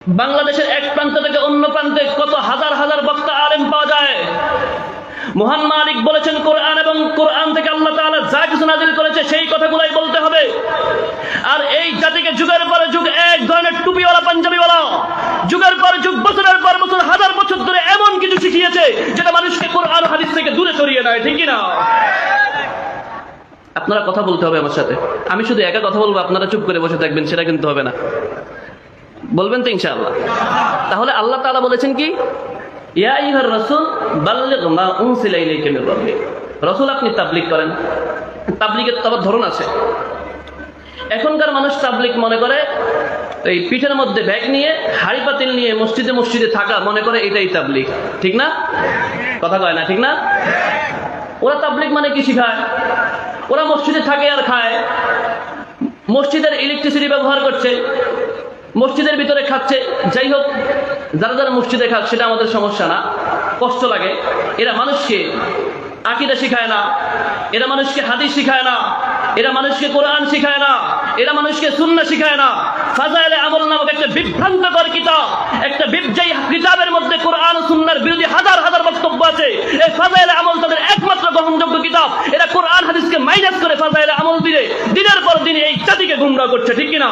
বাংলাদেশের এক প্রান্ত থেকে অন্য প্রান্তে কত হাজার হাজার বক্তা আলেম পাওয়া যায়। মহান মালিক বলেছেন কোরআন এবং কোরআন থেকে আল্লাহ তাআলা যা কিছু নাযিল করেছে সেই কথাগুলাই বলতে হবে। আর এই জাতিকে যুগের পর যুগ এক ধরনের টুপিওয়ালা পাঞ্জাবিওয়ালা যুগের পর যুগ বছরের পর বছর হাজার বছর ধরে এমন কিছু শিখিয়েছে যেটা মানুষকে কোরআন হাদিস থেকে দূরে সরিয়ে দেয়, ঠিক কি না? আপনারা কথা বলতে হবে আমার সাথে। আমি শুধু একা কথা বলবো, আপনারা চুপ করে বসে থাকবেন, সেটা কিন্তু হবে না। বলবেন তো ইনশাআল্লাহ? তাহলে আল্লাহ তাআলা বলেছেন কি, ইয়া আইয়ুহার রাসূল বাল্লিগ মা উনজিলা ইলাইকা মির রাব্বিক। রাসূল আপনি তাবলীগ করেন। তাবলীগের তো আবার ধরন আছে। এখনকার মানুষ তাবলীগ মনে করে এই পিঠের মধ্যে ব্যাগ নিয়ে হাড়ি পাতিল নিয়ে মসজিদে মসজিদে থাকা, মনে করে এটাই তাবলীগ, ঠিক না? কথা কয় না, ঠিক না? ওরা তাবলীগ মানে কি শিখায়? ওরা মসজিদে থাকে আর খায়, মসজিদের ইলেকট্রিসিটি ব্যবহার করছে, মসজিদের ভিতরে খাচ্ছে। যাই হোক, যারা যারা মসজিদে খাচ্ছে সেটা আমাদের সমস্যা না, কষ্ট লাগে। এরা মানুষকে আকীদা শিখায় না, এরা মানুষকে হাদিস শিখায় না, এরা মানুষকে কোরআন শিখায় না, এরা মানুষকে সুন্নাহ শিখায় না। ফাজাইলে আমল নামক একটা বিভ্রান্তকর কিতাব, একটা যেই কিতাবের মধ্যে কোরআন ও সুন্নাহর বিরোধী হাজার হাজার বক্তব্য আছে। এই ফাজাইলে আমল তাদের একমাত্র গ্রহণযোগ্য কিতাব। এরা কোরআন হাদিসকে মাইনাস করে ফাজাইলে আমল দিলে দিনের পর দিন এই জাতিকে গুমরাহ করছে, ঠিক কিনা?